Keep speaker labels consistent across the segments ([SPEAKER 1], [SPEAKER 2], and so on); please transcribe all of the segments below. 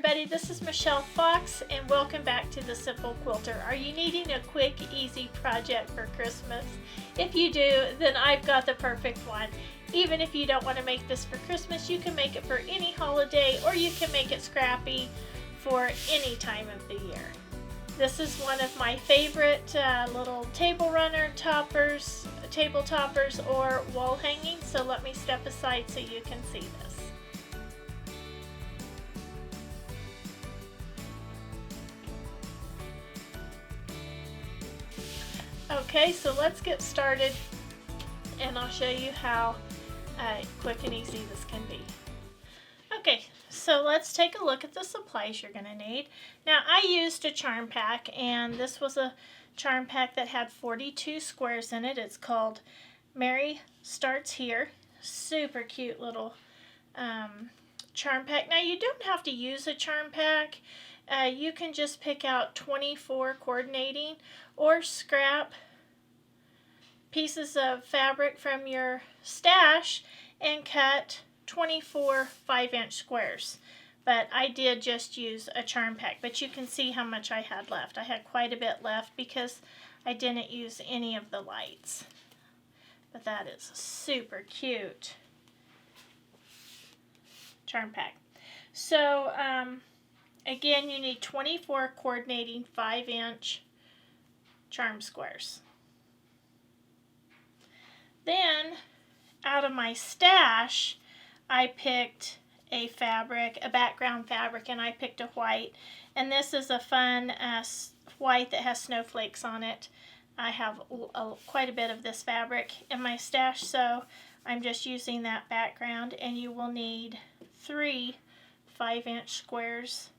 [SPEAKER 1] everybody, this is Michelle Fox and welcome back to The Simple Quilter. Are you needing a quick, easy project for Christmas? If you do, then I've got the perfect one. Even if you don't want to make this for Christmas, you can make it for any holiday or you can make it scrappy for any time of the year. This is one of my favorite little table toppers or wall hangings, so let me step aside so you can see this. Okay, so let's get started and I'll show you how quick and easy this can be. Okay, so let's take a look at the supplies you're going to need. Now I used a charm pack, and this was a charm pack that had 42 squares in it. It's called Mary Starts Here. Super cute little charm pack. Now you don't have to use a charm pack. You can just pick out 24 coordinating or scrap pieces of fabric from your stash and cut 24 5-inch squares. But I did just use a charm pack, but you can see how much I had left. I had quite a bit left because I didn't use any of the lights. But that is super cute charm pack. So again, you need 24 coordinating 5-inch charm squares. Then out of my stash, I picked a background fabric, and I picked a white. And this is a fun white that has snowflakes on it. I have quite a bit of this fabric in my stash, so I'm just using that background. And you will need 3 5-inch squares.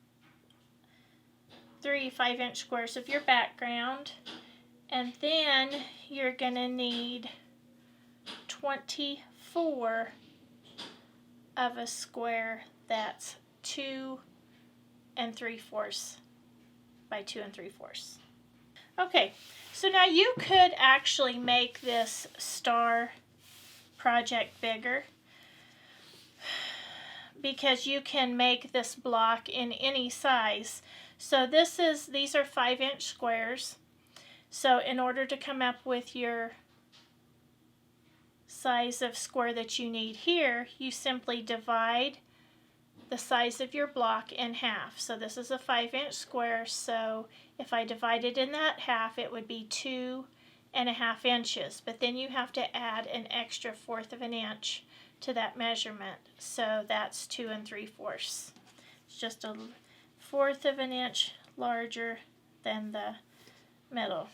[SPEAKER 1] 3 5-inch squares of your background. And then you're going to need 24 of a square that's 2 3/4 by 2 3/4. Okay, so now you could actually make this star project bigger, because you can make this block in any size. So these are 5-inch squares. So in order to come up with your size of square that you need here, you simply divide the size of your block in half. So this is a 5-inch square, so if I divided in that half, it would be 2.5 inches. But then you have to add an extra 1/4 of an inch to that measurement. So that's 2 3/4. It's just a 1/4 of an inch larger than the middle.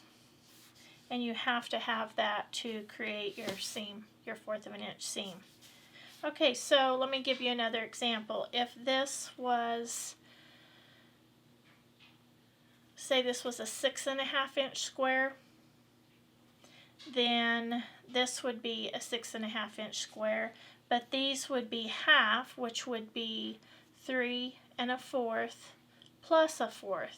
[SPEAKER 1] And you have to have that to create your seam, your 1/4 of an inch seam. Okay, so let me give you another example. If this was, say this was a 6.5 inch square, then this would be a 6.5 inch square, but these would be half, which would be 3 1/4 plus a 1/4.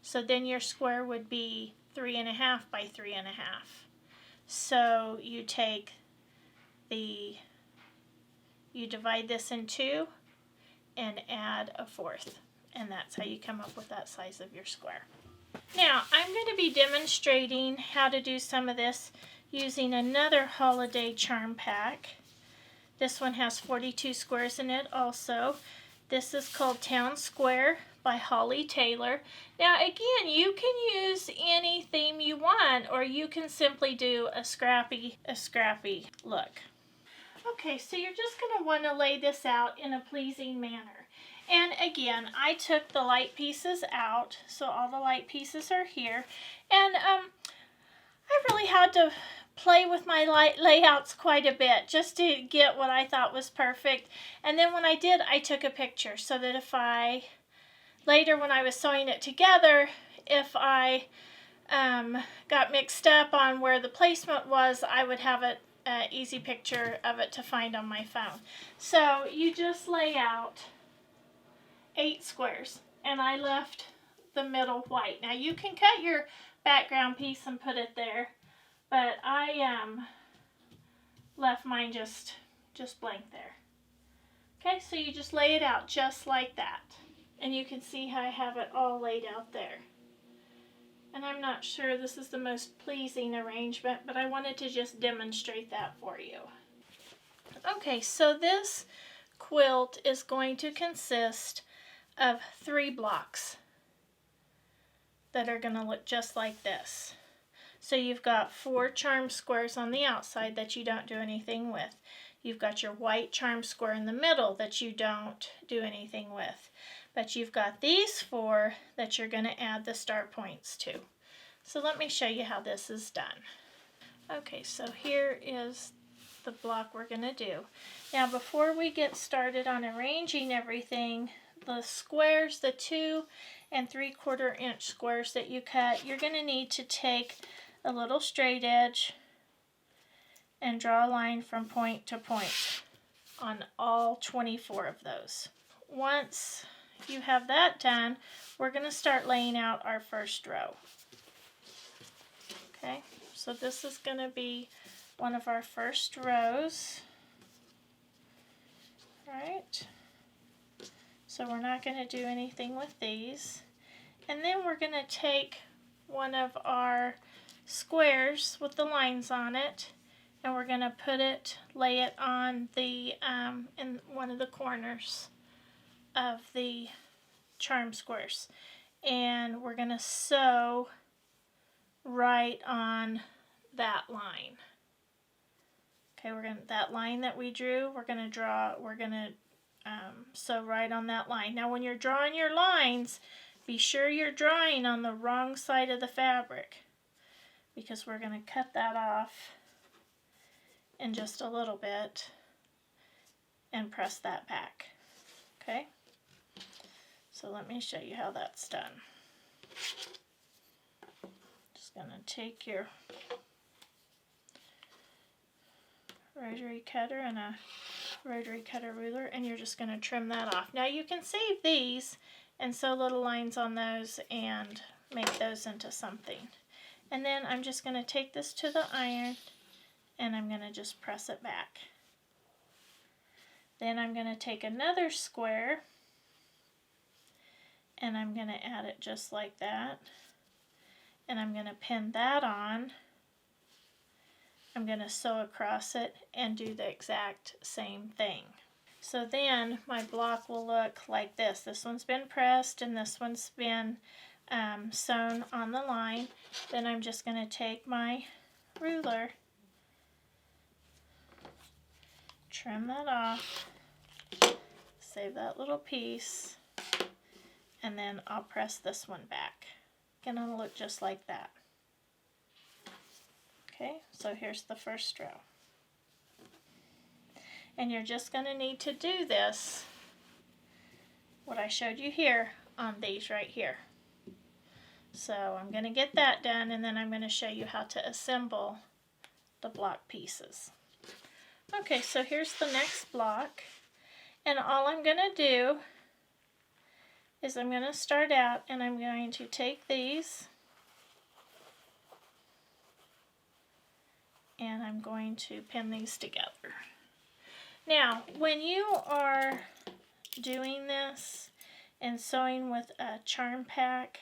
[SPEAKER 1] So then your square would be 3.5 by 3.5. So you divide this in 2 and add a 1/4, and that's how you come up with that size of your square. Now I'm going to be demonstrating how to do some of this using another holiday charm pack. This one has 42 squares in it also. This is called Town Square by Holly Taylor. Now again, you can use any theme you want, or you can simply do a scrappy look. Okay, so you're just going to want to lay this out in a pleasing manner. And again, I took the light pieces out, so all the light pieces are here. And I really had to play with my light layouts quite a bit just to get what I thought was perfect. And then when I did, I took a picture so that if later when I was sewing it together, if I got mixed up on where the placement was, I would have an easy picture of it to find on my phone. So you just lay out 8 squares, and I left the middle white. Now you can cut your background piece and put it there, but I left mine just blank there. Okay, so you just lay it out just like that. And you can see how I have it all laid out there. And I'm not sure this is the most pleasing arrangement, but I wanted to just demonstrate that for you. Okay, so this quilt is going to consist of 3 blocks that are going to look just like this. So you've got 4 charm squares on the outside that you don't do anything with. You've got your white charm square in the middle that you don't do anything with. But you've got these 4 that you're going to add the star points to. So let me show you how this is done. Okay, so here is the block we're going to do. Now before we get started on arranging everything, the squares, the 2 3/4 inch squares that you cut, you're going to need to take a little straight edge and draw a line from point to point on all 24 of those. Once you have that done, we're going to start laying out our first row. Okay, so this is going to be one of our first rows. Right. So we're not going to do anything with these. And then we're going to take one of our squares with the lines on it, and we're going to lay it on the in one of the corners of the charm squares, and we're going to sew right on that line. Okay, that line that we drew, we're going to sew right on that line. Now when you're drawing your lines, be sure you're drawing on the wrong side of the fabric, because we're going to cut that off in just a little bit and press that back. Okay, so let me show you how that's done. Just going to take your rotary cutter and a rotary cutter ruler, and you're just going to trim that off. Now you can save these and sew little lines on those and make those into something. And then I'm just going to take this to the iron and I'm going to just press it back. Then I'm going to take another square and I'm going to add it just like that. And I'm going to pin that on. I'm going to sew across it and do the exact same thing. So then my block will look like this. This one's been pressed and this one's been sewn on the line. Then I'm just going to take my ruler, trim that off, save that little piece, and then I'll press this one back. Gonna look just like that. Okay, so here's the first row. And you're just going to need to do this, what I showed you here, on these right here. So I'm going to get that done, and then I'm going to show you how to assemble the block pieces. Okay, so here's the next block, and all I'm going to do is I'm going to start out and I'm going to take these and I'm going to pin these together. Now, when you are doing this and sewing with a charm pack,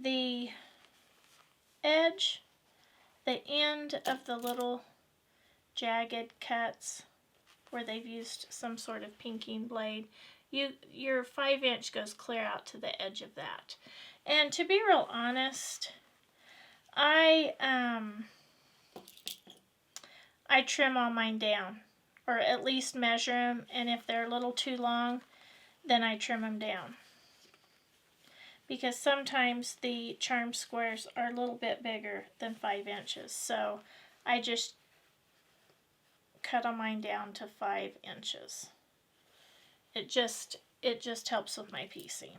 [SPEAKER 1] the edge, the end of the little jagged cuts where they've used some sort of pinking blade, your 5-inch goes clear out to the edge of that. And to be real honest, I trim all mine down, or at least measure them, and if they're a little too long, then I trim them down. Because sometimes the charm squares are a little bit bigger than 5 inches, so I just cut on mine down to 5 inches. It just helps with my piecing.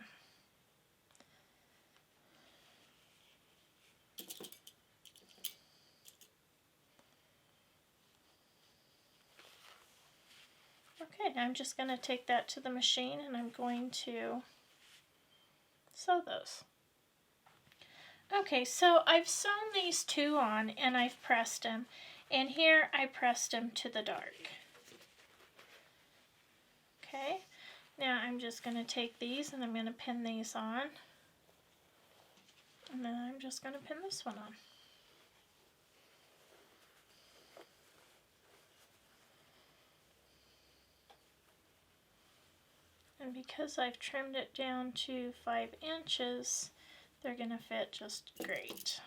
[SPEAKER 1] Okay, now I'm just going to take that to the machine and I'm going to sew those. Okay, so I've sewn these 2 on and I've pressed them, and here I pressed them to the dark. Okay, Now I'm just going to take these and I'm going to pin these on. And then I'm just going to pin this one on. And because I've trimmed it down to 5 inches, they're going to fit just great.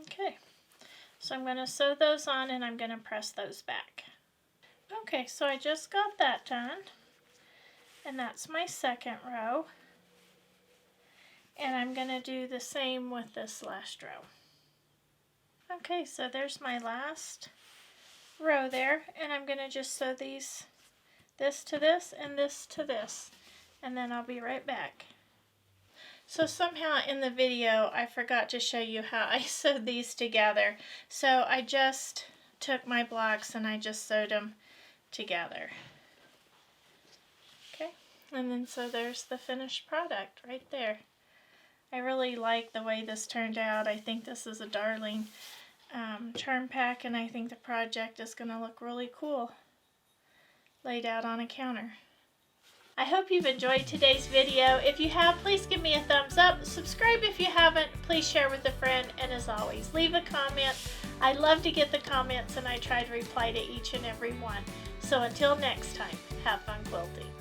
[SPEAKER 1] Okay, so I'm going to sew those on and I'm going to press those back. Okay, so I just got that done, and that's my second row. And I'm going to do the same with this last row. Okay, so there's my last row there, and I'm going to just sew this to this and this to this, and then I'll be right back. So somehow in the video I forgot to show you how I sewed these together. So I just took my blocks and I just sewed them together. Okay, and then so there's the finished product right there. I really like the way this turned out. I think this is a darling charm pack, and I think the project is going to look really cool laid out on a counter. I hope you've enjoyed today's video. If you have, please give me a thumbs up. Subscribe if you haven't. Please share with a friend. And as always, leave a comment. I love to get the comments, and I try to reply to each and every one. So until next time, have fun quilting.